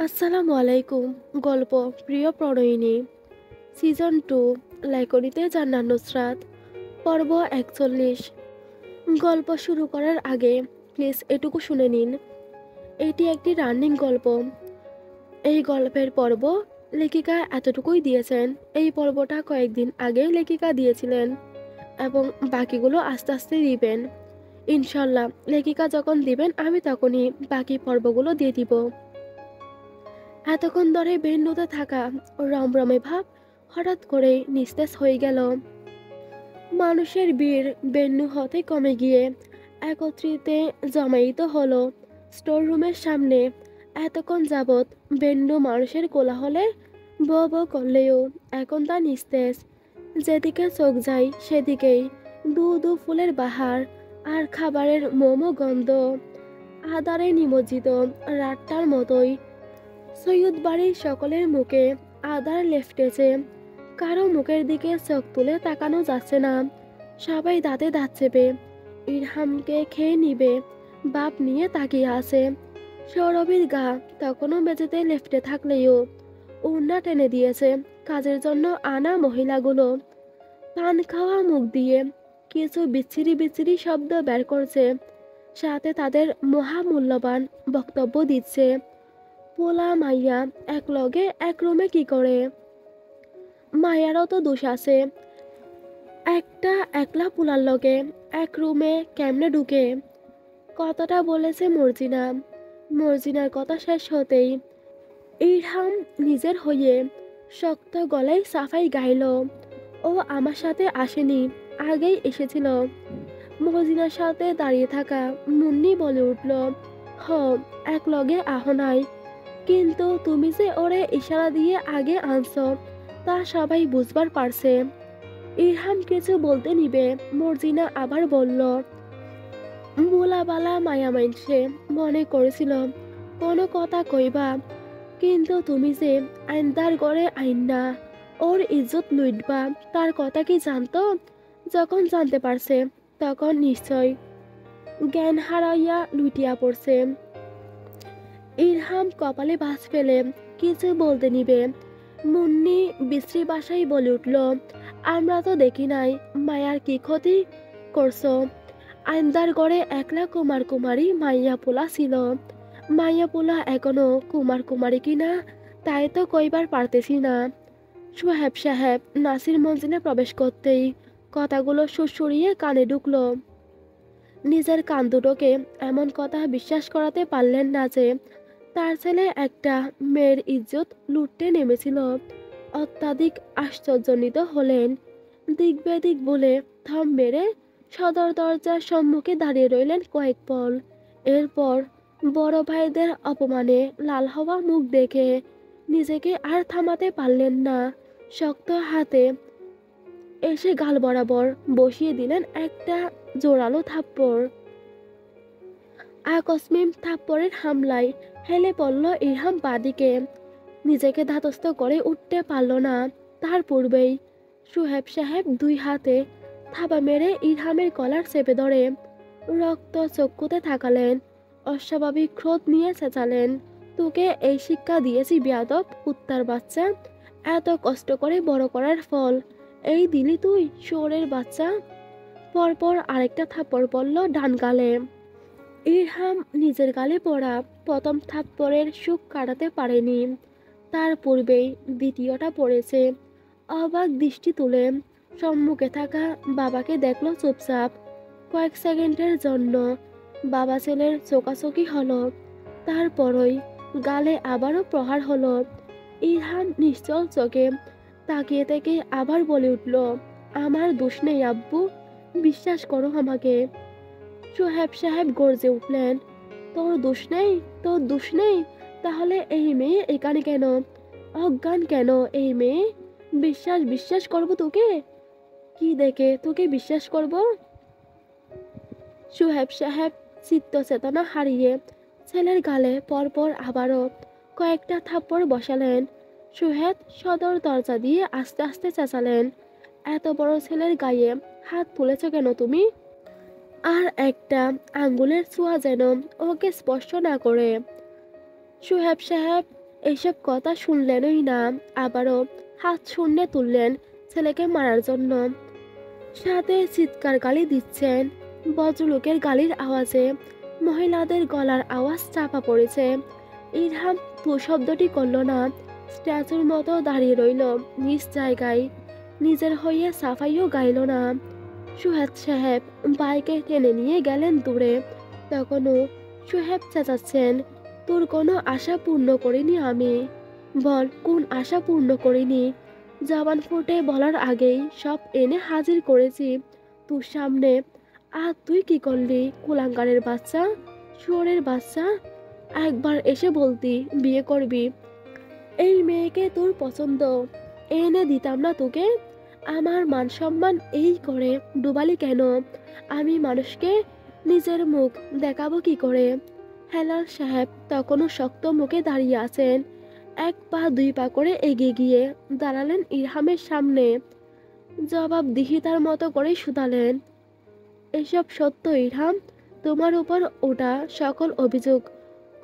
আসসালামু আলাইকুম। গল্প প্রিয় প্রণয়িনী সিজন 2 লাইকনিতে জান্নাত নুসরাত পর্ব 41। গল্প শুরু করার আগে প্লিজ এটুকু শুনে নিন, এটি একটি রানিং গল্প। এই গল্পের পর্ব লেখিকা এতটুকুই দিয়েছেন। এই পর্বটা কয়েকদিন আগে লেখিকা দিয়েছিলেন এবং বাকিগুলো আস্তে আস্তে দিবেন ইনশাল্লাহ। লেখিকা যখন দিবেন আমি তখনই বাকি পর্বগুলো দিয়ে দিব। এতক্ষণ ধরে বেন্নুতে থাকা রমরমে ভাব হঠাৎ করে নিস্তেজ হয়ে গেল। মানুষের ভিড় বেন্নু হতে কমে গিয়ে একত্রিতে জমায়িত হলো স্টোর রুমের সামনে। এতক্ষণ যাবৎ বেন্নু মানুষের কোলাহলে ব ব করলেও এখন তা নিস্তেজ। যেদিকে চোখ যায় সেদিকেই দু দু ফুলের বাহার আর খাবারের মোমো গন্ধ। আদারে নিমজ্জিত রাতটার মতোই সৈয়দ বাড়ির সকলের মুখে আদার লেফটেছে। কারো মুখের দিকে চোখ তুলে তাকানো যাচ্ছে না। সবাই দাঁতে দাঁত চেপে ইরহামকে খেয়ে নিবে বাপ নিয়ে তাকিয়ে আছে। সৌরভীর গা তখনও মেঝেতে লেফটে থাকলেও ওড়না টেনে দিয়েছে কাজের জন্য আনা মহিলাগুলো। পান খাওয়া মুখ দিয়ে কিছু বিচ্ছিরি বিচ্ছিরি শব্দ বের করছে, সাথে তাদের মহামূল্যবান বক্তব্য দিচ্ছে। পোলা মাইয়া এক লগে এক রুমে কি করে? মায়ারও তো দোষ আছে, একটা একলা পোলার লগে এক রুমে কেমনে ঢুকে? কথাটা বলেছে মর্জিনা। মর্জিনার কথা শেষ হতেই ইরহাম নিজের হয়ে শক্ত গলায় সাফাই গাইল, ও আমার সাথে আসেনি, আগেই এসেছিল। মর্জিনার সাথে দাঁড়িয়ে থাকা মুন্নি বলে উঠল, হ, এক লগে আহ নাই, কিন্তু তুমি যে ওরে ইশারা দিয়ে আগে আনছ তা সবাই বুঝবার পারছে। ইরহাম কিছু বলতে নিবে মর্জিনা আবার বলল, বোলাবালা মায়া মাইনসে মনে করেছিল কোনো কথা কইবা, কিন্তু তুমি যে আইনদার গড়ে আইন না ওর ইজ্জত লুটবা তার কথা কি জানতো? যখন জানতে পারছে তখন নিশ্চয় জ্ঞান হারাইয়া লুটিয়া পড়ছে। ইরহাম কপালে ভাঁজ ফেলে কিছু বলতে নিবে মুন্নি বিশ্রী বাসায় বলে উঠল, আমরা তো দেখি নাই মায়ার কি ক্ষতি করছো। আইনদার গড়ে একলা কুমার কুমারী মাইয়া পোলা ছিল। মাইয়া পোলা এখনো কুমার কুমারী কিনা তাই তো কইবার পারতেছি না। সোহেব সাহেব নাসির মঞ্জিলে প্রবেশ করতেই কথাগুলো সুরসুরিয়ে কানে ঢুকলো। নিজের কান দুটোকে এমন কথা বিশ্বাস করাতে পারলেন না যে তার ছেলে একটা মেয়ের ইজ্জত লুটতে নেমেছিল। অত্যাধিক আশ্চর্যান্বিত হলেন। দিক বেদিক বলে থম মেরে সদর দরজার সম্মুখে দাঁড়িয়ে রইলেন কয়েক পল। এরপর বড় ভাইদের অপমানে লাল হওয়া মুখ দেখে নিজেকে আর থামাতে পারলেন না। শক্ত হাতে এসে গাল বরাবর বসিয়ে দিলেন একটা জোরালো থাপ্পড়। আকস্মিক থাপ্পড়ের হামলায় হেলে পড়ল ইরহাম বাদিকে। নিজেকে ধাতস্থ করে উঠতে পারল না। তার পূর্বেই সোহেব সাহেব দুই হাতে থাবা মেরে ইরহামের কলার চেপে ধরে রক্ত চক্ষুতে থাকালেন। অস্বাভাবিক ক্রোধ নিয়ে চেঁচালেন, তোকে এই শিক্ষা দিয়েছি বেয়াদব কুত্তার বাচ্চা, এত কষ্ট করে বড় করার ফল এই দিলি তুই শুয়োরের বাচ্চা। পরপর আরেকটা থাপ্পড় পড়ল ডান গালে। ইরহাম নিজের গালে পড়া প্রথম থাপ্পড়ের সুখ কাটাতে পারেনি। তার পূর্বেই দ্বিতীয়টা পড়েছে। অবাক দৃষ্টি তুলে সম্মুখে থাকা বাবাকে দেখল চুপচাপ। কয়েক সেকেন্ডের জন্য বাবা ছেলের চোকাচোকি হলো, তারপরই গালে আবারও প্রহার হলো। ইরহাম নিশ্চল চোখে তাকিয়ে থেকে আবার বলে উঠল, আমার দোষ নেই আব্বু, বিশ্বাস করো আমাকে। সোহেব সাহেব গর্জে উঠলেন, তোর দোষ নেই? তোর দোষ নেই? তাহলে এই মেয়ে এখানে কেন? অজ্ঞান কেন এই মেয়ে? বিশ্বাস বিশ্বাস করবো তোকে? কি দেখে তোকে বিশ্বাস করব? সোহেব সাহেব চিত্ত চেতনা হারিয়ে ছেলের গালে পরপর আবারও কয়েকটা থাপ্পড় বসালেন। সোহেব সদর দরজা দিয়ে আস্তে আস্তে চেঁচালেন, এত বড় ছেলের গায়ে হাত তুলেছ কেন তুমি? আর একটা আঙ্গুলের ছোঁয়া যেন ওকে স্পর্শ না করে। সোহেব সাহেব এইসব কথা শুনলেনই না, আবারও হাত শূন্যে তুললেন ছেলেকে মারার জন্য। সাথে চিৎকার গালি দিচ্ছেন। ভদ্রলোকের গালির আওয়াজে মহিলাদের গলার আওয়াজ চাপা পড়েছে। ইরহাম তু শব্দটি করল না, স্ট্যাচুর মতো দাঁড়িয়ে রইল নিজ জায়গায়। নিজের হয়ে সাফাইও গাইল না। সুহেদ সাহেব বাইকে টেনে নিয়ে গেলেন দূরে। তখনও সুহেব চেঁচাচ্ছেন, তোর কোনো আশা পূর্ণ করিনি আমি। বল কোন আশা পূর্ণ করিনি? জবান ফুটে বলার আগেই সব এনে হাজির করেছি তোর সামনে। আর তুই কি করলি কুলাঙ্গারের বাচ্চা, শুয়োরের বাচ্চা? একবার এসে বলতি বিয়ে করবি, এই মেয়েকে তোর পছন্দ, এনে দিতাম না তোকে? আমার মান সম্মান এই করে ডুবালি কেন? আমি মানুষকে নিজের মুখ দেখাবো কি করে? হেলাল সাহেব তখনও শক্ত মুখে দাঁড়িয়ে আছেন। এক পা দুই পা করে এগিয়ে গিয়ে দাঁড়ালেন ইরহামের সামনে। জবাবদিহিতার মতো করে শুধালেন, এসব সত্য ইরহাম? তোমার উপর ওটা সকল অভিযোগ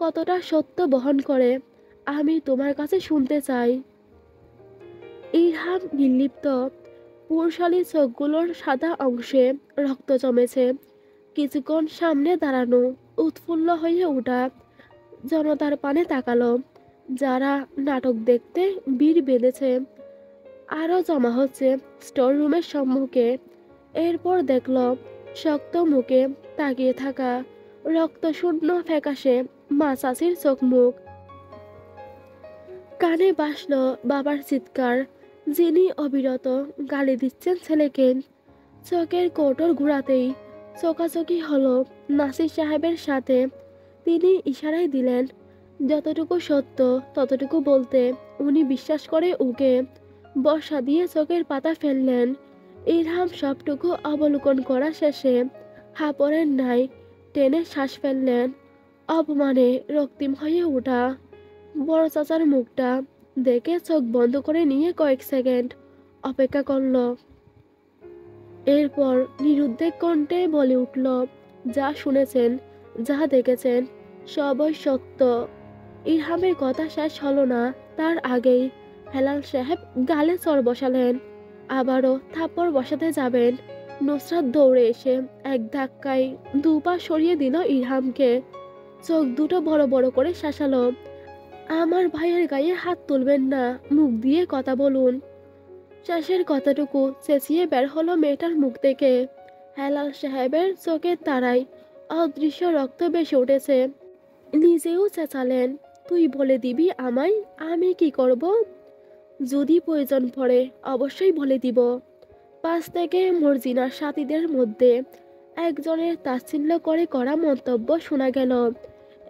কতটা সত্য বহন করে আমি তোমার কাছে শুনতে চাই। ইরহাম নির্লিপ্ত, পুরুষালী চোখগুলোর সাদা অংশে রক্ত জমেছে। কিছুক্ষণ সামনে দাঁড়ানো, উৎফুল্ল হয়ে ওঠা জনতার পানে তাকালো। যারা নাটক দেখতে ভিড় বেঁধেছে আরও জমা হচ্ছে স্টোর রুমের সম্মুখে। এরপর দেখল শক্ত মুখে তাকিয়ে থাকা রক্তশূন্য ফ্যাকাশে মা চাচির চোখ মুখ। কানে বাসল বাবার চিৎকার, যিনি অবিরত গালি দিচ্ছেন ছেলেকে। চোখের কৌটোর ঘোরাতেই চোকাচোকি হলো নাসির সাহেবের সাথে। তিনি ইশারায় দিলেন যতটুকু সত্য ততটুকু বলতে। উনি বিশ্বাস করে ওকে বর্ষা দিয়ে চোখের পাতা ফেললেন। ইরহাম সবটুকু অবলোকন করা শেষে হাঁপড়ের নাই টেনে শ্বাস ফেললেন। অপমানে রক্তিম হয়ে ওঠা বড় চাচার মুখটা দেখে চোখ বন্ধ করে নিয়ে কয়েক সেকেন্ড অপেক্ষা করল। এরপর নিরুদ্বেগ কণ্ঠে বলে উঠল, যা শুনেছেন যা দেখেছেন সবই সত্য। ইরহামের কথা শেষ হলো না, তার আগেই হেলাল সাহেব গালে চড় বসালেন। আবারও থাপ্পড় বসাতে যাবেন, নুসরাত দৌড়ে এসে এক ধাক্কায় দুপা সরিয়ে দিল ইরহামকে। চোখ দুটো বড় বড় করে শাসালো, আমার ভাইয়ের গায়ে হাত তুলবেন না, মুখ দিয়ে কথা বলুন। শেষের কথাটুকু চেঁচিয়ে বের হলো মেয়েটার মুখ থেকে। হেলাল সাহেবের চোখের তারায় অদৃশ্য রক্ত বেশি উঠেছে। নিজেও চেঁচালেন, তুই বলে দিবি আমায় আমি কি করব? যদি প্রয়োজন পড়ে অবশ্যই বলে দিব। পাশ থেকে মর্জিনার সাথীদের মধ্যে একজনের তাচ্ছিল্য করে করা মন্তব্য শোনা গেল,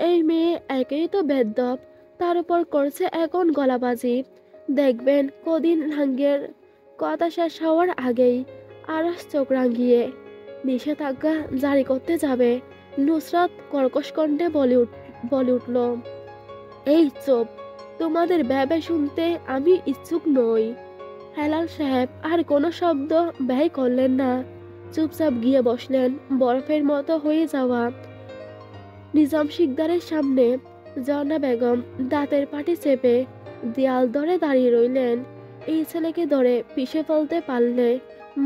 এই মেয়ে একেই তো বেদ্যপ, তার উপর করছে এখন গলাবাজি। দেখবেন কদিন লাঙ্গের কথা শেষ হওয়ার আগেই আরস চোখ রাঙিয়ে নিষেধাজ্ঞা জারি করতে যাবে। নুসরাত কর্কশ কণ্ঠে বলে উঠল, এই চোপ, তোমাদের ভেবে শুনতে আমি ইচ্ছুক নই। হেলাল সাহেব আর কোনো শব্দ ব্যয় করলেন না, চুপচাপ গিয়ে বসলেন বরফের মতো হয়ে যাওয়া নিজাম শিকদারের সামনে। জর্না বেগম দাঁতের পাটি চেপে দেয়াল ধরে দাঁড়িয়ে রইলেন। এই ছেলেকে ধরে পিষে ফেলতে পারলে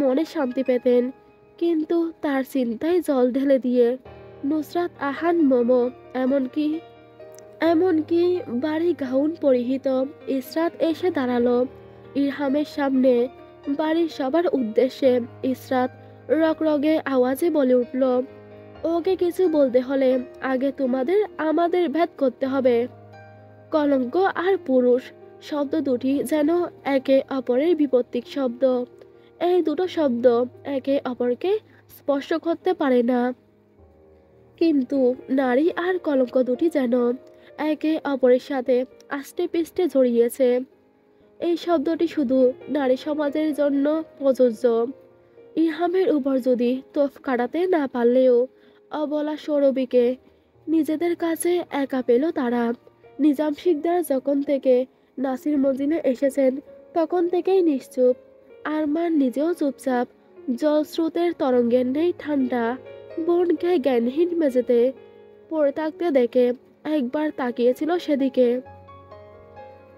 মনে শান্তি পেতেন, কিন্তু তার চিন্তায় জল ঢেলে দিয়ে নুসরাত আহান মোমো এমনকি এমনকি বাড়ি গাউন পরিহিত ইসরাত এসে দাঁড়ালো ইরহামের সামনে। বাড়ির সবার উদ্দেশ্যে ইসরাত রগরগে আওয়াজে বলে উঠল, ওকে কিছু বলতে হলে আগে তোমাদের আমাদের ভেদ করতে হবে। কলঙ্ক আর পুরুষ শব্দ দুটি যেন একে অপরের বিপত্তিক শব্দ। এই দুটো শব্দ একে অপরকে স্পর্শ করতে পারে না, কিন্তু নারী আর কলঙ্ক দুটি যেন একে অপরের সাথে আষ্টে পিষ্টে জড়িয়েছে। এই শব্দটি শুধু নারী সমাজের জন্য প্রযোজ্য। ইরহামের উপর যদি তোফ কাটাতে না পারলেও অবলা সৌরভীকে নিজেদের কাছে একা পেল তারা। নিজাম শিকদার যখন থেকে নাসির মঞ্জিলে এসেছেন তখন থেকেই নিশ্চুপ। আরমান নিজেও চুপচাপ, জলস্রোতের তরঙ্গের নেই ঠান্ডা বোনকে জ্ঞানহীন মেঝেতে পড়ে থাকতে দেখে একবার তাকিয়েছিল সেদিকে।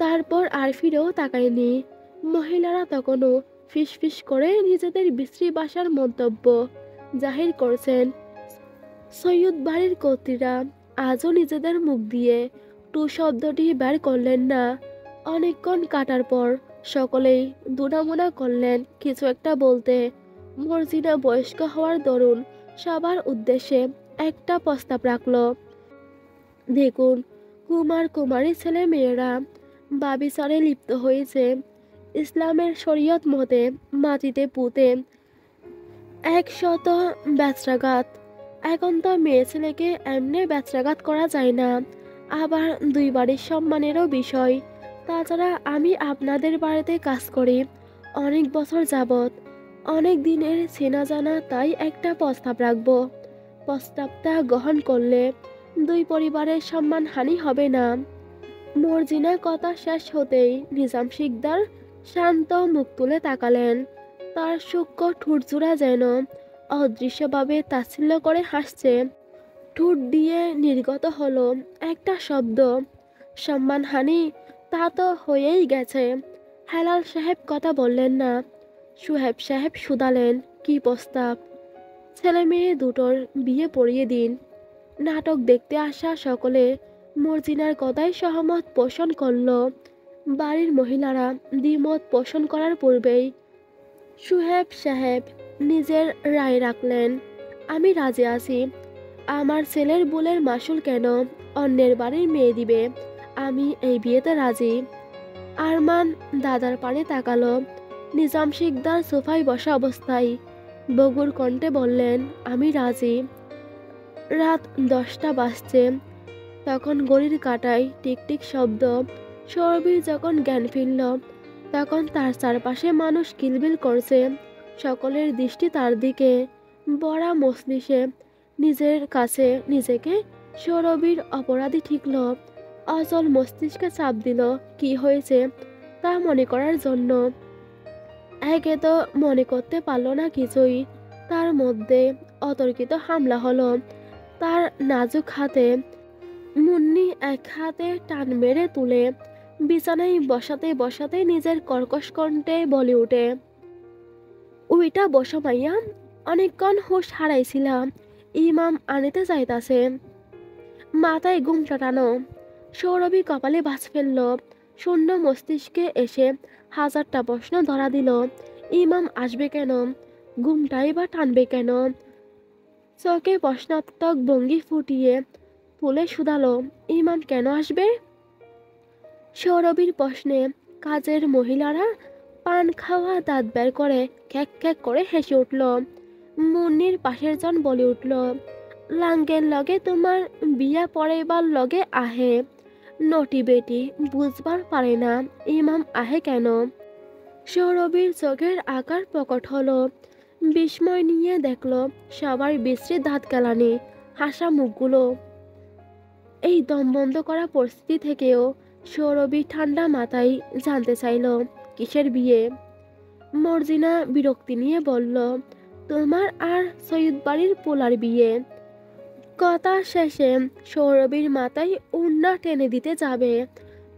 তারপর আর ফিরেও তাকায়নি। মহিলারা তখনও ফিসফিস করে নিজেদের বিশ্রী ভাষার মন্তব্য জাহির করছেন। সৈয়দ বাড়ির কর্ত্রীরা আজও নিজেদের মুখ দিয়ে টু শব্দটি বের করলেন না। অনেকক্ষণ কাটার পর সকলেই দুনামুনা করলেন কিছু একটা বলতে। মর্জিনা বয়স্ক হওয়ার দরুন সবার উদ্দেশ্যে একটা প্রস্তাব রাখল। দেখুন, কুমার কুমারী ছেলে মেয়েরা বাবিচারে লিপ্ত হয়েছে। ইসলামের শরীয়ত মতে মাটিতে পুঁতে 100 ব্যত্রাঘাত। এখন তো মেয়ে ছেলেকে এমনি ব্যত্রাঘাত করা যায় না, আবার দুই বাড়ির সম্মানেরও বিষয়। তাছাড়া আমি আপনাদের বাড়িতে কাজ করি অনেক বছর যাবৎ, অনেক দিনের চেনা জানা, তাই একটা প্রস্তাব রাখবো। প্রস্তাবটা গ্রহণ করলে দুই পরিবারের সম্মানহানি হবে না। মর্জিনার কথা শেষ হতেই নিজাম শিকদার শান্ত মুখ তুলে তাকালেন। তার সূক্ষ্ম ঠোঁটজোড়া যেন অদৃশ্যভাবে তাচ্ছিল্য করে হাসছে। ঠোঁট দিয়ে নির্গত হলো একটা শব্দ, সম্মানহানি। তা তো হয়েই গেছে। হেলাল সাহেব কথা বললেন না। সুহেব সাহেব শুধালেন, কি প্রস্তাব? ছেলে মেয়ে দুটোর বিয়ে পড়িয়ে দিন। নাটক দেখতে আসা সকলে মর্জিনার কথায় সহমত পোষণ করল। বাড়ির মহিলারা দ্বিমত পোষণ করার পূর্বেই সুহেব সাহেব নিজের রায় রাখলেন, আমি রাজি আছি। আমার ছেলের বুলের মাসুল কেন অন্যের বাড়ির মেয়ে দিবে? আমি এই বিয়েতে রাজি। আরমান দাদার পানে তাকালো। নিজাম শিকদার সোফায় বসা অবস্থায় বগুর কণ্ঠে বললেন, আমি রাজি। রাত 10টা বাজছে। তখন ঘড়ির কাঁটায় টিকটিক শব্দ। সৌরভীর যখন জ্ঞান ফিরল তখন তার চারপাশে মানুষ কিলবিল করছে। সকলের দৃষ্টি তার দিকে। বড়া মজলিসে নিজের কাছে নিজেকে সৌরভীর অপরাধী ঠিকল। অচল মস্তিষ্কে চাপ দিল কি হয়েছে তা মনে করার জন্য। একে তো মনে করতে পারল না কিছুই। তার মধ্যে অতর্কিত হামলা হলো তার নাজুক হাতে। মুন্নি এক হাতে টান মেরে তুলে বিছানায় বসাতে বসাতে নিজের কর্কশ কণ্ঠে বলে ওঠে, উইটা বসো মাইয়া, অনেকক্ষণ হুঁশ হারাইছিলাম। ইমাম আনিতে চাইতাছে। মাথায় ঘুম টাটানো। সৌরভী কপালে ভাঁজ ফেলল। শূন্য মস্তিষ্কে এসে হাজারটা প্রশ্ন ধরা দিল। ইমাম আসবে কেন? ঘুমটাই বা টানবে কেন? চোখে প্রশ্নাত্মক ভঙ্গি ফুটিয়ে তুলে শুধালো, ইমাম কেন আসবে? সৌরভীর প্রশ্নে কাজের মহিলারা পান খাওয়া দাঁত বের করে খ্যাক খ্যাক করে হেসে উঠল। মুন্নির পাশের জন বলে উঠল, লাঙ্গের লগে তোমার বিয়া পড়াইবার লগে আহে। নটি বেটি বুঝবার পারে না ইমাম আহে কেন। সৌরভীর চোখের আকার প্রকট হলো। বিস্ময় নিয়ে দেখল সবার বিশ্রী দাঁত কেলানি হাসা মুখগুলো। এই দম বন্ধ করা পরিস্থিতি থেকেও সৌরভী ঠান্ডা মাথায় জানতে চাইল, কিসের বিয়ে? মর্জিনা বিরক্তি নিয়ে বলল, তোমার আর সৈয়দ বাড়ির পোলার বিয়ে। কথা শেষে সৌরভীর মাথায় উন্না টেনে দিতে যাবে।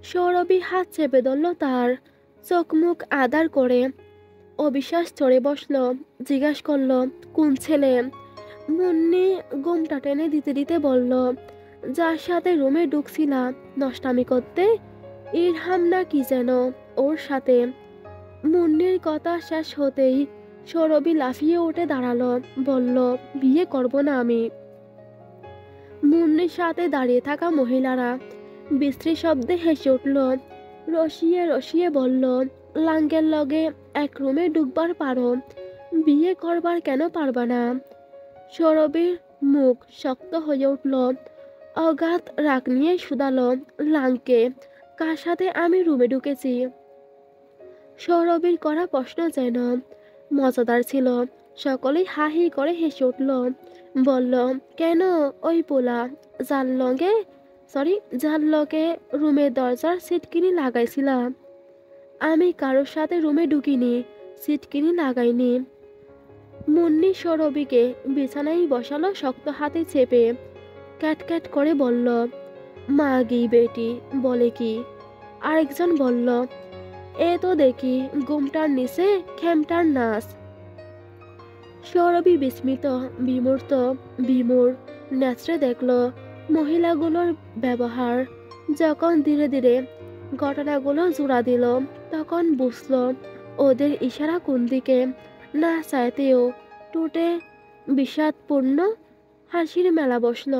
সৌরভী হাত চেপে ধরল তার। চোখ মুখ আদার করে অবিশ্বাস চড়ে বসল। জিজ্ঞাসা করল, কোন ছেলে? মুন্নি ঘুমটা টেনে দিতে দিতে বলল, যার সাথে রুমে ঢুকছিলাম নষ্টামি করতে, ইরহাম না কি যেন, ওর সাথে। মুন্নির কথা শেষ হতেই সৌরভী লাফিয়ে উঠে দাঁড়ালো, বলল, বিয়ে করব না আমি। মুন্নির সাথে দাঁড়িয়ে থাকা মহিলারা বিশ্রী শব্দে হেসে উঠল। রসিয়ে রসিয়ে বলল, লাঙ্গের লগে এক রুমে ঢুকবার পারো, বিয়ে করবার কেন পারবা না? সৌরভীর মুখ শক্ত হয়ে উঠল। অগাধ রাগ নিয়ে শুধালো, লাঙ্কে কার সাথে আমি রুমে ঢুকেছি? সৌরভীর করা প্রশ্ন যেন মজাদার ছিল। সকলেই হা হি করে হেসে উঠল। বলল, কেন ওই পোলা যার লগে রুমের দরজার সিটকিনি লাগাইছিলাম? আমি কারোর সাথে রুমে ঢুকিনি, সিটকিনি লাগাইনি। মুন্নি সৌরভীকে বিছানায় বসালো শক্ত হাতে চেপে। ক্যাট ক্যাট করে বলল, মা গি বেটি বলে কি? আরেকজন বলল, এ তো দেখি ঘুমটার নিচে খেমটার নাচ। সৌরভী বিস্মিত, বিমূর্ত, বিমূর নেত্রে দেখল মহিলাগুলোর ব্যবহার। যখন ধীরে ধীরে ঘটনাগুলো জোড়া দিল, তখন বুঝল ওদের ইশারা কোন দিকে। না চাইতেও টুটে বিষাদপূর্ণ হাসির মেলা বসল।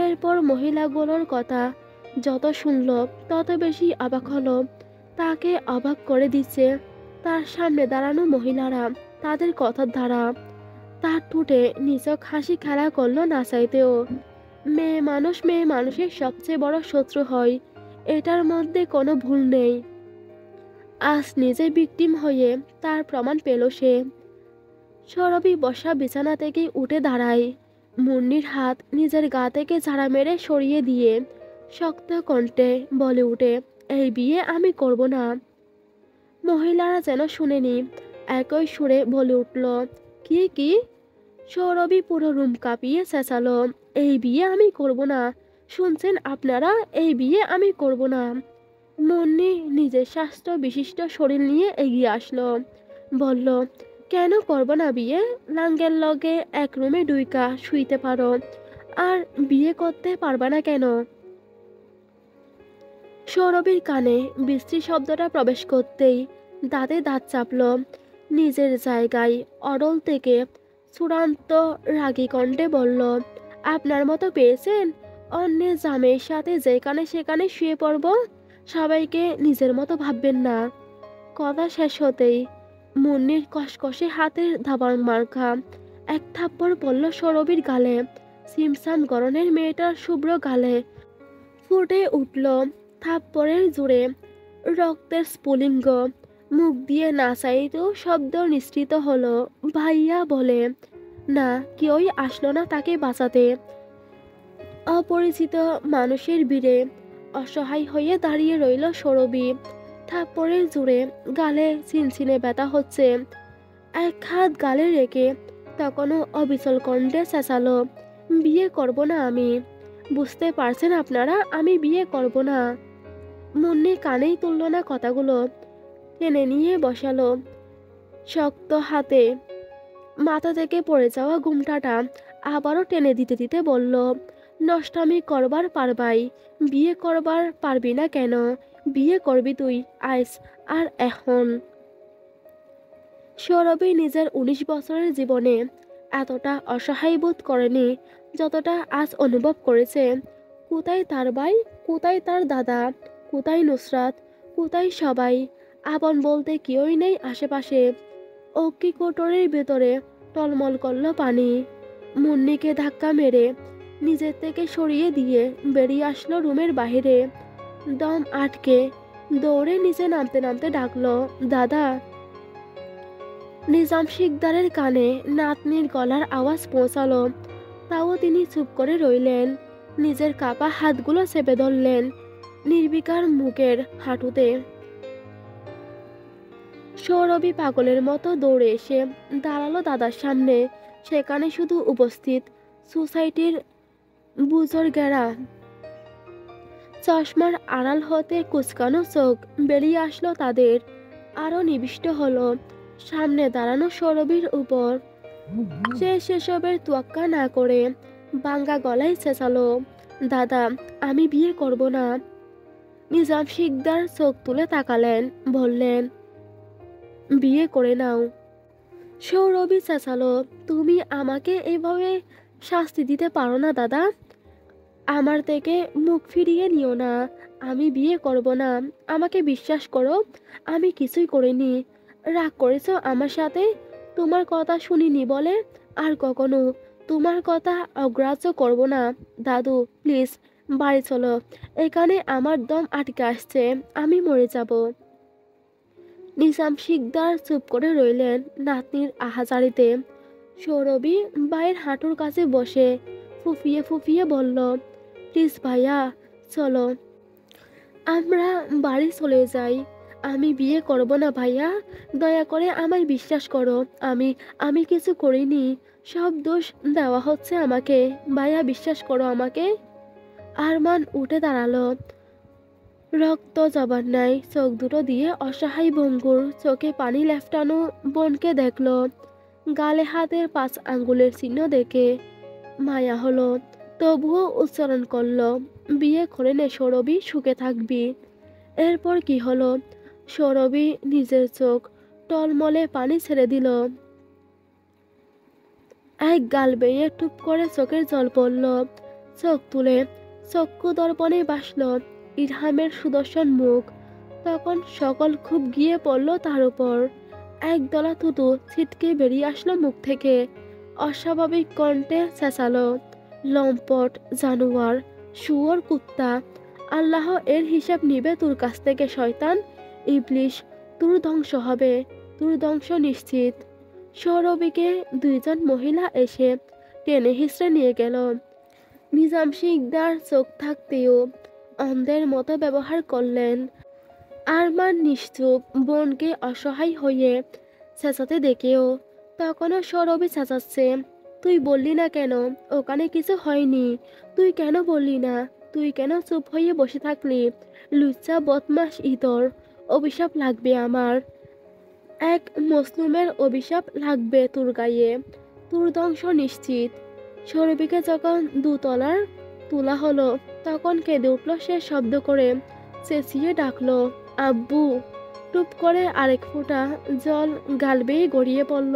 এরপর মহিলাগুলোর কথা যত শুনল তত বেশি অবাক হলো। তাকে অবাক করে দিচ্ছে তার সামনে দাঁড়ানো মহিলারা, তাদের কথার ধারা। তার ঠোঁটে নিছক হাসি খেলা করলো না চাইতেও। মেয়ে মানুষের সবচেয়ে বড় শত্রু হয়, এটার মধ্যে কোনো ভুল নেই। আজ নিজে ভিকটিম হয়ে তার প্রমাণ পেল সে। সরবি বসা বিছানা থেকে উঠে দাঁড়ায়। মুন্নির হাত নিজের গা থেকে ঝাড়া মেরে সরিয়ে দিয়ে শক্ত কণ্ঠে বলে উঠে, এই বিয়ে আমি করব না। মহিলারা যেন শুনেনি, একই সুরে বলে উঠল, কি? সৌরভী পুরো রুম কাঁপিয়ে চেঁচালো, এই বিয়ে আমি করব না। শুনছেন আপনারা, এই বিয়ে আমি করব না। মুন্নি নিজের স্বাস্থ্য বিশিষ্ট শরীর নিয়ে এগিয়ে আসলো, বলল, কেন করব না বিয়ে? লাঙ্গের লগে এক রুমে ডুইকা শুইতে পারো, আর বিয়ে করতে পারবা না কেন? সৌরভীর কানে বিশ্রী শব্দটা প্রবেশ করতেই দাঁতে দাঁত চাপল। নিজের জায়গায় অডল থেকে চূড়ান্ত রাগী কণ্ঠে বলল, আপনার মতো পেয়েছেন? অন্যের জামের সাথে যেখানে সেখানে শুয়ে পড়ব? সবাইকে নিজের মতো ভাববেন না। কথা শেষ হতেই মুন্নির কসকসে হাতের ধাবার মার্কা এক থাপ্পড় পড়ল সৌরভীর গালে। সিমসাম গরনের মেয়েটার শুভ্র গালে ফুটে উঠল থাপ্পড়ের জোরে রক্তের স্ফুলিঙ্গ। মুখ দিয়ে না চাইতেও শব্দ নিঃসৃত হলো, ভাইয়া বলে। না, কেউই আসলো না তাকে বাঁচাতে। অপরিচিত মানুষের ভিড়ে অসহায় হয়ে দাঁড়িয়ে রইল সৌরভী। থাপ্পড়ের জোরে গালে চিনচিনে ব্যথা হচ্ছে। এক হাত গালে রেখে তখনও অবিচল কণ্ঠে চেঁচালো, বিয়ে করব না আমি। বুঝতে পারছেন আপনারা, আমি বিয়ে করব না। মুন্নি কানেই তুলল না কথাগুলো, টেনে নিয়ে বসালো শক্ত হাতে। মাথা থেকে পড়ে যাওয়া ঘুমটাটা আবারও টেনে দিতে দিতে বলল, নষ্টামি করবার পারবাই, বিয়ে করবার পারবি না কেন? বিয়ে করবি তুই আইস, আর এখন। সৌরভী নিজের ১৯ বছরের জীবনে এতটা অসহায় বোধ করেনি যতটা আজ অনুভব করেছে। কোথায় তার ভাই, কোথায় তার দাদা, কোথায় নুসরাত, কোথায় সবাই? আপন বলতে কেউই নেই আশেপাশে। অক্কি কোটরের ভেতরে টলমল করল পানি। মুন্নিকে ধাক্কা মেরে নিজের থেকে সরিয়ে দিয়ে বেরিয়ে আসলো রুমের বাইরে। দম আটকে দৌড়ে নিচে নামতে নামতে ডাকলো, দাদা। নিজাম শিকদারের কানে নাতনির গলার আওয়াজ পৌঁছালো, তাও তিনি চুপ করে রইলেন। নিজের কাপা হাতগুলো চেপে ধরলেন নির্বিকার মুখের হাঁটুতে। সৌরভী পাগলের মতো দৌড়ে এসে দাঁড়ালো দাদার সামনে। সেখানে শুধু উপস্থিত সোসাইটির বুজুর্গেরা। চশমার আড়াল হতে কুচকানো চোখ বেরিয়ে আসলো তাদের। আরো নিবিষ্ট হলো সামনে দাঁড়ানো সৌরভীর উপর। সে সেসবের তোয়াক্কা না করে বাঙ্গা গলায় চেঁচালো, দাদা, আমি বিয়ে করব না। নিজাম শিকদার চোখ তুলে তাকালেন, বললেন, বিয়ে করে নাও। সৌরভী চেঁচালো, তুমি আমাকে এভাবে শাস্তি দিতে পারো না দাদা। আমার থেকে মুখ ফিরিয়ে নিও না। আমি বিয়ে করব না। আমাকে বিশ্বাস করো, আমি কিছুই করিনি। রাগ করেছো আমার সাথে? তোমার কথা শুনিনি বলে আর কখনো তোমার কথা অগ্রাহ্য করব না। দাদু, প্লিজ বাড়ি চলো। এখানে আমার দম আটকে আসছে, আমি মরে যাব। নিজাম শিকদার চুপ করে রইলেন নাতনির আহাজারিতে। সৌরভী ভাইয়ের হাঁটুর কাছে বসে ফুফিয়ে ফুফিয়ে বলল, প্লিজ ভাইয়া, চলো আমরা বাড়ি চলে যাই। আমি বিয়ে করব না ভাইয়া, দয়া করে আমায় বিশ্বাস করো। আমি আমি কিছু করিনি, সব দোষ দেওয়া হচ্ছে আমাকে। ভাইয়া, বিশ্বাস করো আমাকে। আরমান উঠে দাঁড়ালো, রক্ত জবার নাই চোখ দুটো দিয়ে অসহায় ভঙ্গুর চোখে পানি লেফটানো বোনকে দেখলো। গালে হাতের 5 আঙ্গুলের চিহ্ন দেখে মায়া হলো, তবুও উচ্চারণ করলো, বিয়ে করে নে সৌরভী, সুখে থাকবি। এরপর কি হলো? সৌরভী নিজের চোখ টলমলে পানি ছেড়ে দিল। এক গাল বেয়ে টুপ করে চোখের জল পড়ল। চোখ তুলে চক্ষু দর্পণে ভাসল ইরহামের সুদর্শন মুখ। তখন সকল খুব গিয়ে পড়ল তার উপর। একদলা থুতু ছিটকে বেরিয়ে আসলো মুখ থেকে। অস্বাভাবিক কণ্ঠে চেঁচালো, লম্পট, জানোয়ার, শুয়োর, কুত্তা! আল্লাহ এর হিসাব নিবে তোর কাছ থেকে শয়তান, ইবলিশ! তোর ধ্বংস হবে, তোর ধ্বংস নিশ্চিত। সৌরভীকে 2জন মহিলা এসে টেনে হিঁচড়ে নিয়ে গেল। নিজাম শিকদার চোখ থাকতেও অন্ধের মতো ব্যবহার করলেন। আরমান নিশ্চুপ, বোনকে অসহায় হয়ে চেঁচাতে দেখেও তখনও সৌরভী চেঁচাচ্ছে। তুই বললি না কেন? ওখানে কিছু হয়নি। তুই কেন বললি না? তুই কেন চুপ হয়ে বসে থাকলি? লুচ্চা বদমাস ইতর! অভিশাপ লাগবে আমার, এক মজলুমের অভিশাপ লাগবে তোর গায়ে, তোর ধ্বংস নিশ্চিত। সৌরভীকে যখন 2তলার তোলা হলো তখন কেঁদে উঠল সে শব্দ করে, চেঁচিয়ে ডাকলো, আব্বু! টুপ করে আরেক ফোঁটা জল গাল বেয়ে গড়িয়ে পড়ল।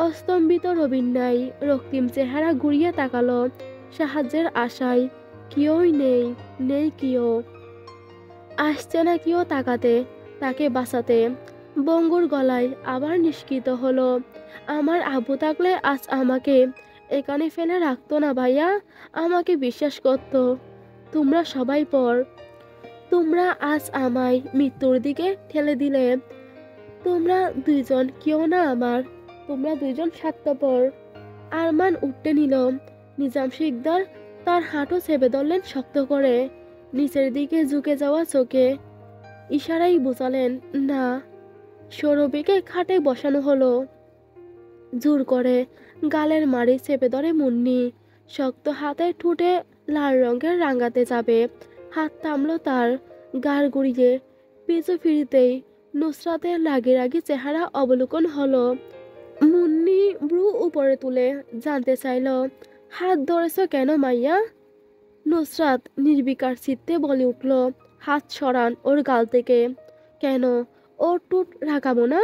অস্তম্ভিত রবিন নাই, রক্তিম চেহারা ঘুরিয়ে তাকালো সাহায্যের আশায়। কেউই নেই, নেই কেউ। আসছে না কেউ তাকাতে, তাকে বাঁচাতে। বঙ্গুর গলায় আবার নিষ্কৃত হলো, আমার আব্বু থাকলে আজ আমাকে এখানে ফেলে রাখতো না ভাইয়া, আমাকে বিশ্বাস করতো। তোমরা সবাই পর, তোমরা আজ আমায় মৃত্যুর দিকে ঠেলে দিলে। তোমরা 2জন কেউ না আমার, তোমরা 2জন স্বার্থপর। আরমান উঠতে নিল। নিজাম শিকদার তার হাঁটু চেপে ধরলেন শক্ত করে। নিচের দিকে ঝুঁকে যাওয়া চোখে ইশারাই বোঝালেন না। সৌরভীকে খাটে বসানো হলো। জোর করে গালের মাড়ি চেপে ধরে মুন্নি। শক্ত হাতে ঠোঁটে লাল রঙের রাঙাতে যাবে, হাত থামলো তার। গাড় গুড়িয়ে পিছু ফিরিতেই নুসরাতের রাগি রাগি চেহারা অবলোকন হলো। মুন্নি ব্রু উপরে তুলে জানতে চাইল, হাত ধরেছ কেন মাইয়া? নুসরাত নির্বিকার চিত্তে বলে উঠল, হাত সরান ওর গাল থেকে। কেন? ওর টুট রাখাবো না?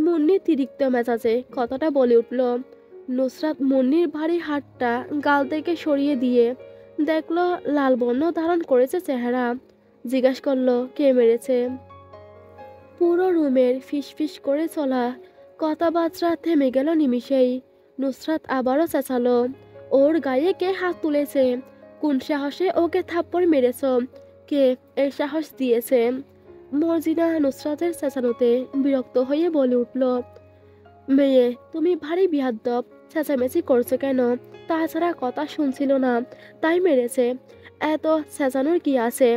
মুন্নি তিরিক্ত মেজাজে কথাটা বলে উঠল। নুসরাত মুন্নির ভারী হাতটা গাল থেকে সরিয়ে দিয়ে দেখলো লাল বর্ণ ধারণ করেছে চেহারা। জিজ্ঞাস করলো, কে মেরেছে? পুরো রুমের ফিসফিস করে চলা কথাবার্তা থেমে গেল নিমিষেই। নুসরাত আবারও চেঁচালো, ওর গায়ে কে হাত তুলেছে? কোন সাহসে ওকে থাপ্পড় মেরেছ? কে এই সাহস দিয়েছে? মর্জিনা নুসরাতের চেঁচানোতে বিরক্ত হয়ে বলে উঠল, মেয়ে তুমি ভারী বিয়াদ্দপ, চেঁচামেচি করছো কেন? তাছাড়া কথা শুনছিল না তাই মেরেছে, এত চেঁচানোর কি আছে?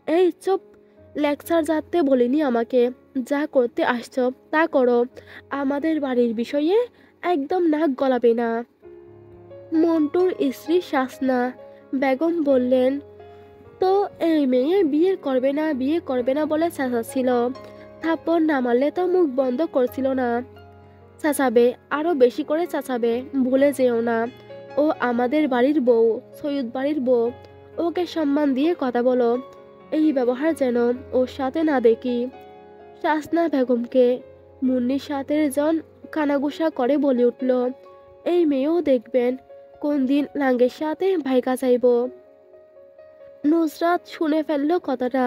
এই চুপ! লেকচার যাতে বলিনি আমাকে, যা করতে আসছো তা করো। আমাদের বাড়ির বিষয়ে একদম নাক গলাবে না। মন্টুর স্ত্রী শাসনা বেগম বললেন, তো এই মেয়ে বিয়ে করবে না বিয়ে করবে না বলে চেঁচাচ্ছিল, থাপ্পড় না মারলে তো মুখ বন্ধ করছিল না। চেঁচাবে, আরো বেশি করে চেঁচাবে, ভুলে যেও না ও আমাদের বাড়ির বউ, সৈয়দ বাড়ির বউ। ওকে সম্মান দিয়ে কথা বলো, এই ব্যবহার যেন ওর সাথে না দেখি। শাসনা বেগমকে মুন্নির সাথে জন কানাঘুষা করে বলে উঠল, এই মেয়েও দেখবেন কোন দিন লাঙ্গের সাথে ভাইকা চাইব। নুসরাত শুনে ফেললো কথাটা।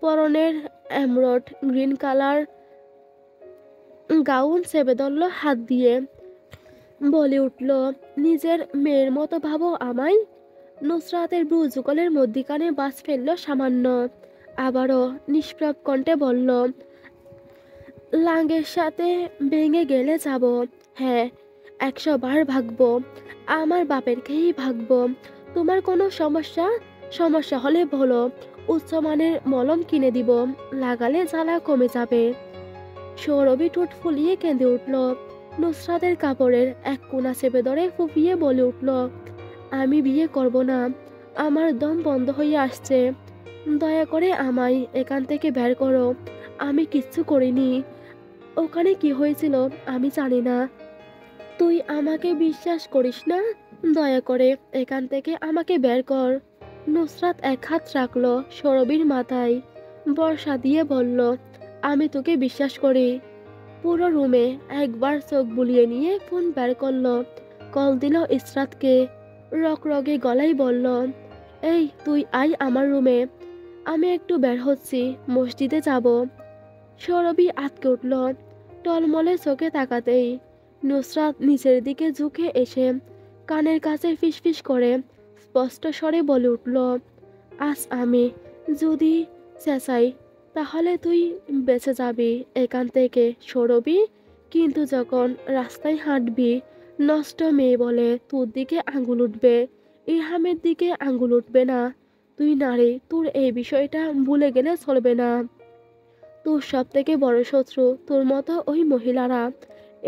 পরনের এমরড গ্রিন কালার গাউন চেপে ধরল হাত দিয়ে, বলে উঠল, নিজের মেয়ের মতো ভাবো আমায়? নুসরাতের ব্রু যুগলের মধ্যিখানে বাস ফেলল সামান্য। আবারও নিষ্প্রাপ কণ্ঠে বলল, লাঙ্গের সাথে ভেঙে গেলে যাব, হ্যাঁ 100 বার ভাগবো, আমার বাপের খেয়েই ভাগবো। তোমার কোনো সমস্যা সমস্যা হলে বলো, উচ্চমানের মলম কিনে দিব, লাগালে জ্বালা কমে যাবে। সৌরভী ঠোঁট ফুলিয়ে কেঁদে উঠল। নুসরাতের কাপড়ের এক কোণা চেপে ধরে ফুপিয়ে বলে উঠল, আমি বিয়ে করব না, আমার দম বন্ধ হয়ে আসছে। দয়া করে আমায় এখান থেকে বের করো। আমি কিচ্ছু করিনি। ওখানে কি হয়েছিল আমি জানি না। তুই আমাকে বিশ্বাস করিস না? দয়া করে এখান থেকে আমাকে বের কর। নুসরাত এক হাত রাখলো সৌরভীর মাথায়, বর্ষা দিয়ে বলল, আমি তোকে বিশ্বাস করি। পুরো রুমে একবার চোখ বুলিয়ে নিয়ে ফোন বের করলো। কল দিল ইসরাতকে। রগরগে গলায় বলল, এই তুই আয় আমার রুমে, আমি একটু বের হচ্ছি, মসজিদে যাব। সৌরভী আঁতকে উঠল। টলমলে চোখে তাকাতেই নুসরাত নিচের দিকে ঝুঁকে এসে কানের কাছে ফিসফিস করে স্পষ্ট স্বরে বলে উঠল, আজ আমি যদি চেঁচাই তাহলে তুই বেঁচে যাবি এখান থেকে সৌরভী, কিন্তু যখন রাস্তায় হাঁটবি নষ্ট মেয়ে বলে তোর দিকে আঙ্গুল উঠবে, ইরহামের দিকে আঙ্গুল উঠবে না। তুই নারী, তোর এই বিষয়টা ভুলে গেলে চলবে না। তোর সব থেকে বড় শত্রু তোর মতো ওই মহিলারা,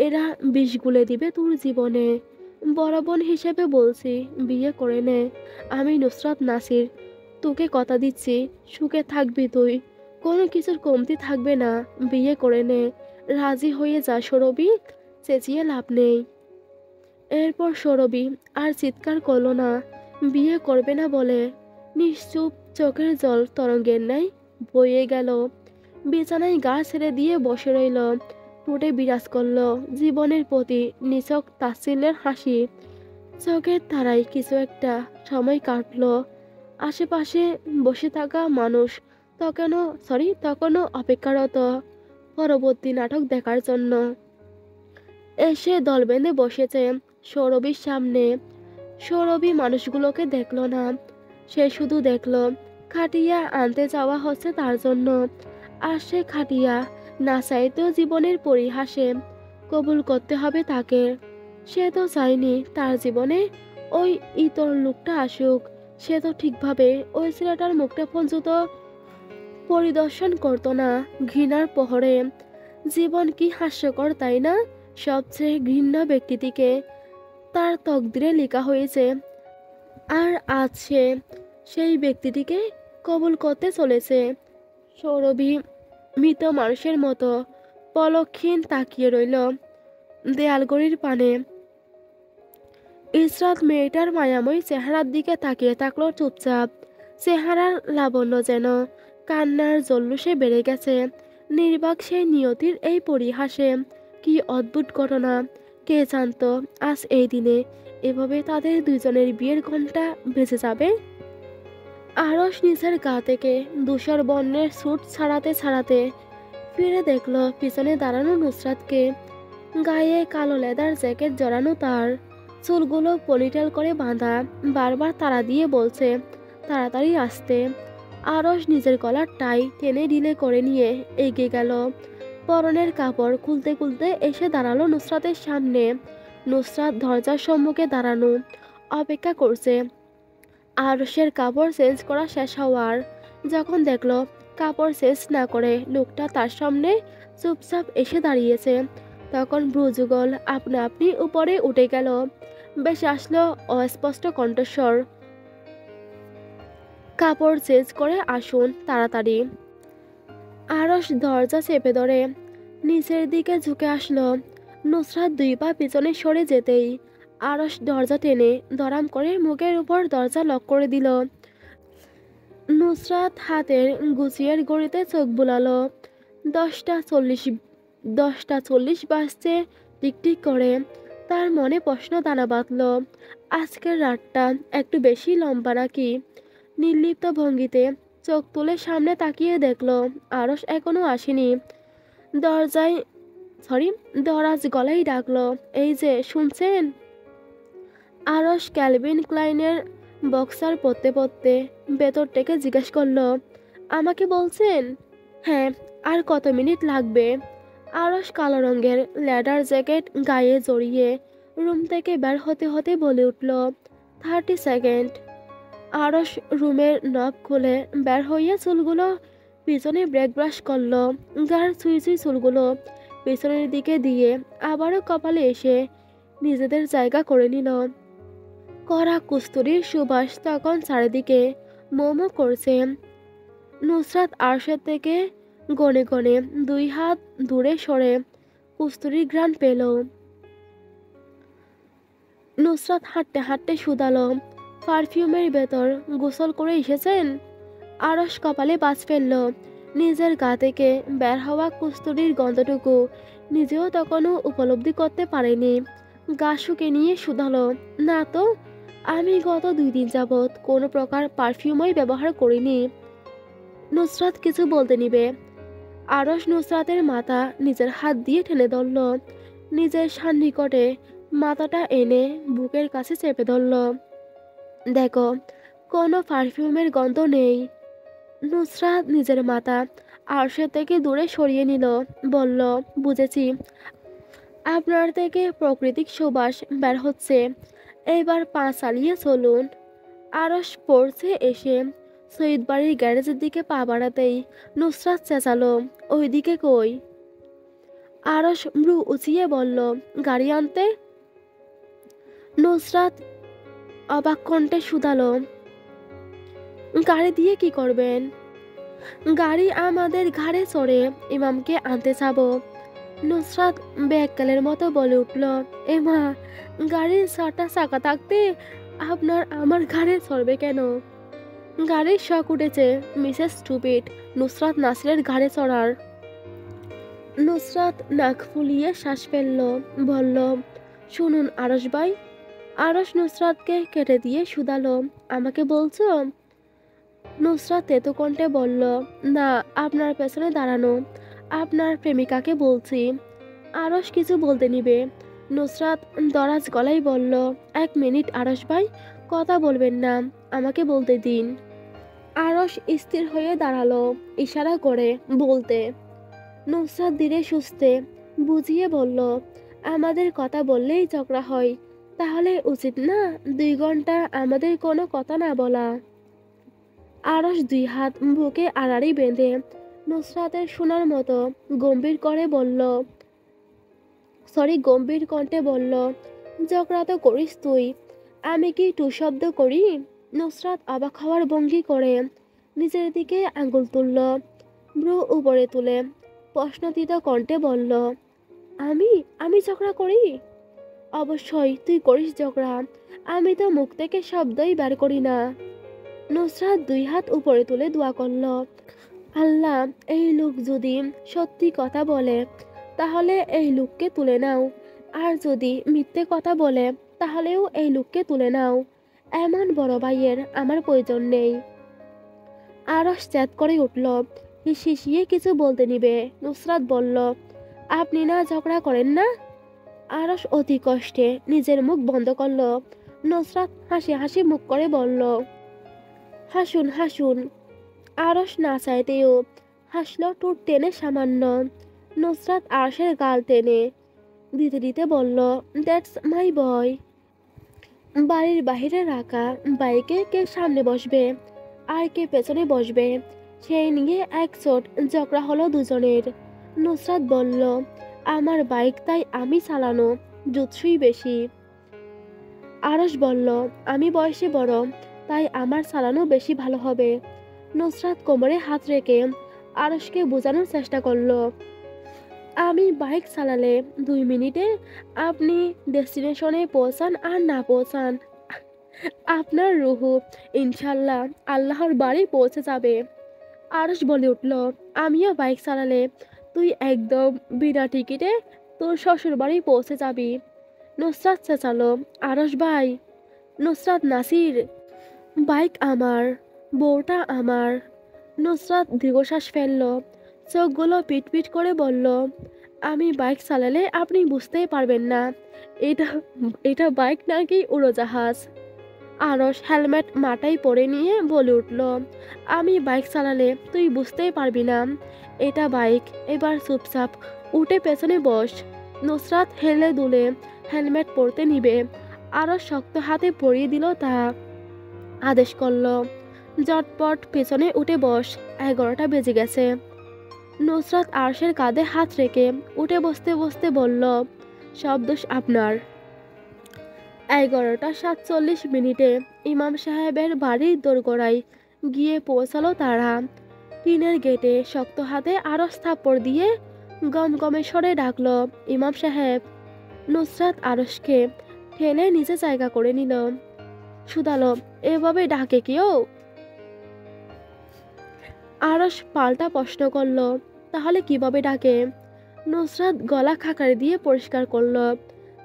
এরা বিষ গুলে দিবে তোর জীবনে। বড় বোন হিসেবে বলছি, বিয়ে করে নে। আমি নুসরাত নাসির, তোকে কথা দিচ্ছি সুখে থাকবি তুই, কোনো কিছুর কমতি থাকবে না। বিয়ে করে নে, রাজি হয়ে যা সৌরভী, চেঁচিয়ে লাভ নেই। এরপর সৌরভী আর চিৎকার করলো না, বিয়ে করবে না বলে। নিশ্চুপ চোখের জল তরঙ্গের ন্যায় বয়ে গেল। বিছানায় গা ছেড়ে দিয়ে বসে রইল। ঠোঁটে বিরাজ করলো জীবনের প্রতি নিছক তাচ্ছিল্যের হাসি। চোখের তারায় কিছু একটা সময় কাটলো। আশেপাশে বসে থাকা মানুষ তখনও অপেক্ষারত পরবর্তী নাটক দেখার জন্য। এসে দল বেঁধে বসেছে সৌরভীর সামনে। সৌরভী মানুষগুলোকে দেখলো না, সে শুধু দেখলো খাটিয়া আনতে যাওয়া হচ্ছে তার জন্য। আর সে খাটিয়া না চাইতেও জীবনের পরিহাসে কবুল করতে হবে তাকে। সে তো চায়নি তার জীবনে ওই ইতর লোকটা আসুক। সে তো ঠিকভাবে ওই ছেলেটার মুখটা পর্যন্ত পরিদর্শন করতো না ঘৃণার প্রহরে। জীবন কি হাস্যকর তাই না? সবচেয়ে ঘৃণ্য ব্যক্তিটিকে তার তকদিরে লেখা হয়েছে, আর আজ সে সেই ব্যক্তিটিকে কবুল করতে চলেছে। সৌরভী মৃত মানুষের মতো পলকহীন তাকিয়ে রইল দেয়ালগড়ির পানে। ইসরাত মেয়েটার মায়াময়ী চেহারার দিকে তাকিয়ে থাকলো চুপচাপ। চেহারার লাবণ্য যেন কান্নার জল্লুসে বেড়ে গেছে। নির্বাক সেই নিয়তির এই পরিহাসে। কি অদ্ভুত ঘটনা! কে জানতো আজ এই দিনে এভাবে তাদের দুজনের বিয়ের ঘন্টা বেজে যাবে। আরস নিচের গা থেকে ধূসর বর্ণের স্যুট ছাড়াতে ছাড়াতে ফিরে দেখলো পিছনে দাঁড়ানো নুসরাতকে। গায়ে কালো লেদার জ্যাকেট জড়ানো তার, চুলগুলো পনিটেল করে বাঁধা, বারবার তাড়া দিয়ে বলছে তাড়াতাড়ি আসতে। আরস নিজের গলার টাই টেনে ঢিলে করে নিয়ে এগিয়ে গেল। পরনের কাপড় খুলতে খুলতে এসে দাঁড়ালো নুসরাতের সামনে। নুসরাত দরজার সম্মুখে দাঁড়ানো, অপেক্ষা করছে আরসের কাপড় চেঞ্জ করা শেষ হওয়ার। যখন দেখলো কাপড় চেঞ্জ না করে লোকটা তার সামনে চুপচাপ এসে দাঁড়িয়েছে, তখন ভ্রুযুগল আপনা আপনি উপরে উঠে গেল। বেশ আসলো অস্পষ্ট কণ্ঠস্বর, কাপড় চেঞ্জ করে আসুন তাড়াতাড়ি। আরস দরজা চেপে ধরে নিচের দিকে ঝুঁকে আসলো। নুসরাত দুই পা পিছনে সরে যেতেই আরস দরজা টেনে দরাম করে মুখের উপর দরজা লক করে দিল। নুসরাত হাতের গুছিয়ের ঘড়িতে চোখ বুলালো। 10টা 40, 10টা 40 বাজছে টিকটিক করে। তার মনে প্রশ্ন দানা বাঁধল, আজকের রাতটা একটু বেশি লম্বা নাকি? নির্লিপ্ত ভঙ্গিতে চোখ তুলে সামনে তাকিয়ে দেখলো আরস এখনো আসেনি। দরজায় দরাজ গলায় ডাকলো, এই যে শুনছেন? আরস ক্যালভিন ক্লাইনের বক্সার পরতে পরতে ভেতর থেকে জিজ্ঞেস করলো, আমাকে বলছেন? হ্যাঁ। আর কত মিনিট লাগবে? আরস কালো রঙের লেদার জ্যাকেট গায়ে জড়িয়ে রুম থেকে বের হতে হতে বলে উঠল, 30 সেকেন্ড। আরস রুমের নব খুলে বের হইয়া চুলগুলো পিছনে ব্রেক ব্রাশ করলো। গার ছুঁই ছুঁই চুলগুলো পেছনের দিকে দিয়ে আবারও কপালে এসে নিজেদের জায়গা করে নিল। কড়া কস্তুরীর সুবাস তখন চারিদিকে মোমো করছে। নুসরাত আরশের থেকে গনে গনে 2 হাত দূরে সরে কস্তুরীর ঘ্রাণ পেল। নুসরাত হাঁটতে হাঁটতে শুধালো, পারফিউমের ভেতর গোসল করে এসেছেন? আরশ কপালে বাজ ফেলল। নিজের গা থেকে বের হওয়া কস্তুরীর গন্ধটুকু নিজেও তখনও উপলব্ধি করতে পারেনি। গা শুকে নিয়ে শুধালো, না তো, আমি গত 2 দিন যাবৎ কোনো প্রকার পারফিউমই ব্যবহার করিনি। নুসরাত কিছু বলতে নিবে, আরশ নুসরাতের মাথা নিজের হাত দিয়ে টেনে ধরল। নিজের সান্নিকটে মাথাটা এনে বুকের কাছে চেপে ধরল। দেখো, কোনো পারফিউমের গন্ধ নেই। নুসরাত নিজের মাথা আরশের থেকে দূরে সরিয়ে নিল। বলল, বুঝেছি, আপনার থেকে প্রাকৃতিক সুবাস বের হচ্ছে। এবার পা চালিয়ে চলুন। আরশ পড়ছে এসে সৈয়দ বাড়ির গ্যারেজের দিকে পা বাড়াতেই নুসরাত চেঁচালো, ওইদিকে কই? আরশ ভ্রু উঁচিয়ে বলল, গাড়ি আনতে। নুসরাত অবাক কণ্ঠে শুধালো, গাড়ি দিয়ে কি করবেন? গাড়ি আমাদের ঘাড়ে চড়ে ইমামকে আনতে যাব। নুসরাত ব্যাককালের মতো বলে উঠল, এমা, গাড়ির 4টা চাকা থাকতে আপনার আমার ঘাড়ে চড়বে কেন? গাড়ির শখ উঠেছে মিসেস স্টুপিড নুসরাত নাসিরের ঘাড়ে চড়ার। নুসরাত নাক ফুলিয়ে শ্বাস ফেলল। বলল, শুনুন আরশ ভাই। আরশ নুসরাতকে কেটে দিয়ে শুধালো, আমাকে বলছো? নুসরাত তেতো কণ্ঠে বলল, না, আপনার পেছনে দাঁড়ানো আপনার প্রেমিকাকে বলছি। আরশ কিছু বলতে নিবে, নুসরাত দরাজ গলায় বলল, 1 মিনিট আরশ ভাই, কথা বলবেন না, আমাকে বলতে দিন। আরশ স্থির হয়ে দাঁড়ালো, ইশারা করে বলতে। নুসরাত ধীরে সুস্থে বুঝিয়ে বলল, আমাদের কথা বললেই ঝগড়া হয়, তাহলে উচিত না 2 ঘন্টা আমাদের কোনো কথা না বলা? আরশ 2 হাত বুকে আড়াড়ি বেঁধে নুসরাতের শোনার মতো গম্ভীর কণ্ঠে বলল, ঝগড়া তো করিস তুই, আমি কি টু শব্দ করি? নুসরাত অবাক হওয়ার ভঙ্গি করে নিজের দিকে আঙুল তুলল, ভ্রু উপরে তুলে প্রশ্নতীত কণ্ঠে বলল, আমি আমি ঝগড়া করি? অবশ্যই তুই করিস ঝগড়া, আমি তো মুখ থেকে শব্দই বের করি না। নুসরাত 2 হাত উপরে তুলে দোয়া করল, আল্লাহ, এই লোক যদি সত্যি কথা বলে তাহলে এই লোককে তুলে নাও, আর যদি মিথ্যে কথা বলে তাহলেও এই লোককে তুলে নাও। এমন বড় ভাইয়ের আমার প্রয়োজন নেই। আরশ চ্যাত করে উঠল, হিসিয়ে কিছু বলতে নিবে, নুসরাত বলল, আপনি না ঝগড়া করেন না? আরশ অতি কষ্টে নিজের মুখ বন্ধ করল। নুসরাত হাসি হাসি মুখ করে বলল, হাসুন হাসুন। আরশ না চাইতেও হাসল ঠোঁট টেনে সামান্য। নুসরাত আরশের গাল টেনে দিতে দিতে বলল, দ্যাটস মাই বয়। বাড়ির বাহিরে রাখা বাইকে কে সামনে বসবে আর কে পেছনে বসবে সেই নিয়ে একচোট ঝগড়া হলো দুজনের। নুসরাত বলল, আমার বাইক, তাই আমি চালানো জুৎসই বেশি। আরশ বলল, আমি বয়সে বড়, তাই আমার চালানো বেশি ভালো হবে। নুসরাত কোমরে হাত রেখে আরশকে বোঝানোর চেষ্টা করলো, আমি বাইক চালালে 2 মিনিটে আপনি ডেস্টিনেশনে পৌঁছান আর না পৌঁছান, আপনার রুহু ইনশাল্লাহ আল্লাহর বাড়ি পৌঁছে যাবে। আরশ বলে উঠল, আমিও বাইক চালালে তুই একদম বিনা টিকিটে তোর শ্বশুর বাড়ি পৌঁছে যাবি। নুসরাত চেঁচালো, আরশ ভাই। নুসরাত, নাসির, বাইক আমার, বউটা আমার। নুসরাত দীর্ঘশ্বাস ফেলল, চোখগুলো পিটপিট করে বলল, আমি বাইক চালালে আপনি বুঝতেই পারবেন না এটা এটা বাইক নাকি উড়োজাহাজ। আরশ হেলমেট মাথায় পরে নিয়ে বলে উঠল, আমি বাইক চালালে তুই বুঝতেই পারবি না এটা বাইক। এবার চুপচাপ উঠে পেছনে বস। নুসরাত হেলে দুলে হেলমেট পরতে নিবে, আরশ শক্ত হাতে পরিয়ে দিল তা। আদেশ করল, ঝটপট পেছনে উঠে বস, 11টা বেজে গেছে। নুসরাত আরশের কাঁধে হাত রেখে উঠে বসতে বসতে বলল, সব দোষ আপনার। 11টা 47 মিনিটে ইমাম সাহেবের বাড়ির দোরগোড়ায় গিয়ে পৌঁছালো তারা। টিনের গেটে শক্ত হাতে আরস থাপ্পড় দিয়ে গমগমে স্বরে ডাকল, ইমাম সাহেব। নুসরাত আরসকে ঠেলে নিচে জায়গা করে নিল। শুধালো, এভাবে ডাকে কেউ? আরস পাল্টা প্রশ্ন করল, তাহলে কিভাবে ডাকে? নুসরাত গলা খাকারি দিয়ে পরিষ্কার করল।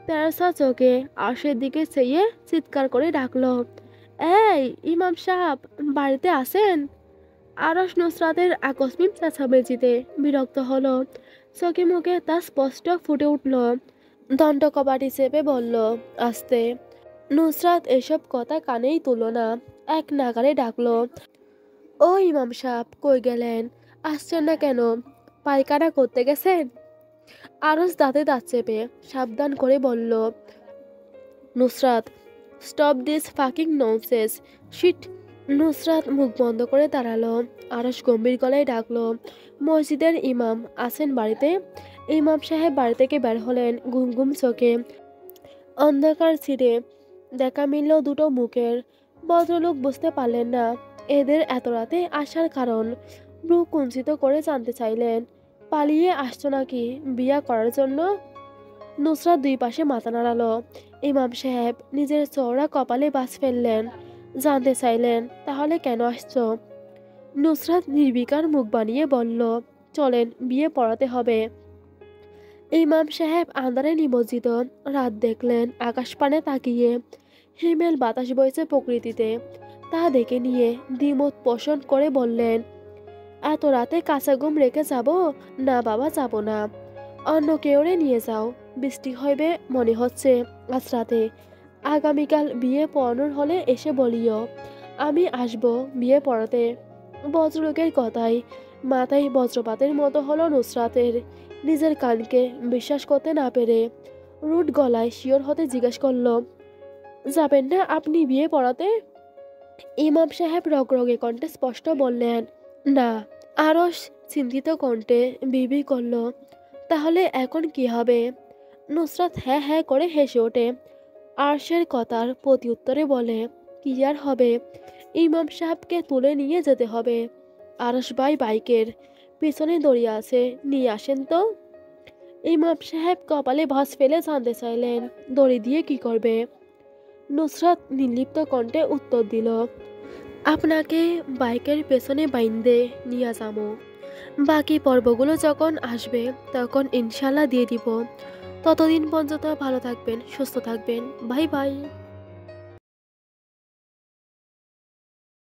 তেরসা চোখে আরশের দিকে চেয়ে চিৎকার করে ডাকলো, এই ইমাম সাহেব, বাড়িতে আছেন? আরস নুসরাতের আকস্মিক চেঁচামেচিতে বিরক্ত হলো। চোখে মুখে তা স্পষ্ট ফুটে উঠল। দণ্ড কবাটি চেপে বলল, আস্তে। নুসরাত এসব কথা কানেই তুলল না। এক নাগারে ডাকলো, ও ইমাম সাহেব, কই গেলেন? আসছেন না কেন? পায়খানা করতে গেছেন? আরস দাঁতে দাঁত চেপে সাবধান করে বলল, Nusrat, stop this fucking nonsense shit. Nusrat মুখ বন্ধ করে দাঁড়ালো। আরস গম্ভীর গলায় ডাকলো, মসজিদের ইমাম আছেন বাড়িতে? ইমাম সাহেব বাড়ি থেকে বের হলেন ঘুম ঘুম চোখে। অন্ধকার ছিঁড়ে দেখা মিলল দুটো মুখের। ভদ্রলোক বুঝতে পারলেন না এদের এত রাতে আসার কারণ। ভ্রু কুঞ্চিত করে জানতে চাইলেন, পালিয়ে আসছো নাকি বিয়া করার জন্য? নুসরাত দুই পাশে মাথা নাড়ালো। ইমাম সাহেব নিজের চওড়া কপালে বাজ ফেললেন। জানতে চাইলেন, তাহলে কেন আসছো? নুসরাত নির্বিকার মুখ বানিয়ে বলল, চলেন, বিয়ে পড়াতে হবে। ইমাম সাহেব আন্ধারে নিমজ্জিত রাত দেখলেন আকাশ পানে তাকিয়ে। হিমেল বাতাস বইছে প্রকৃতিতে। তা দেখে নিয়ে দ্বিমত পোষণ করে বললেন, এত রাতে কাঁচা ঘুম রেখে যাব? না বাবা, যাব না। অন্য কেউরে নিয়ে যাও। বৃষ্টি হইবে মনে হচ্ছে আজ রাতে। আগামীকাল বিয়ে পড়ানোর হলে এসে বলিও, আমি আসব বিয়ে পড়াতে। ভদ্রলোকের কথায় মাথায় বজ্রপাতের মতো হলো নুসরাতের। নিজের কানকে বিশ্বাস করতে না পেরে রুট গলায় শিওর হতে জিজ্ঞেস করল, যাবেন না আপনি বিয়ে পড়াতে? ইমাম সাহেব রগরগে কণ্ঠে স্পষ্ট বললেন, না। আরস চিন্তিত কণ্ঠে বিড়বিড় করল, তাহলে এখন কি হবে? নুসরাত হ্যাঁ হ্যাঁ করে হেসে ওঠে। আরশের কথার প্রতি উত্তরে বলে, কি আর হবে, ইমাম সাহেবকে তুলে নিয়ে যেতে হবে। আরশ ভাই বাইকের পিছনে দড়িয়ে আছে, নিয়ে আসেন তো। ইমাম সাহেব কপালে ভাঁজ ফেলে জানতে চাইলেন, দড়ি দিয়ে কি করবে? নুসরাত নির্লিপ্ত কণ্ঠে উত্তর দিল, আপনাকে বাইকের পেছনে বাইন্দে নিয়ে যাবো। বাকি পর্বগুলো যখন আসবে তখন ইনশাল্লাহ দিয়ে দিব। ততদিন পর্যন্ত ভালো থাকবেন, সুস্থ থাকবেন। Bye bye.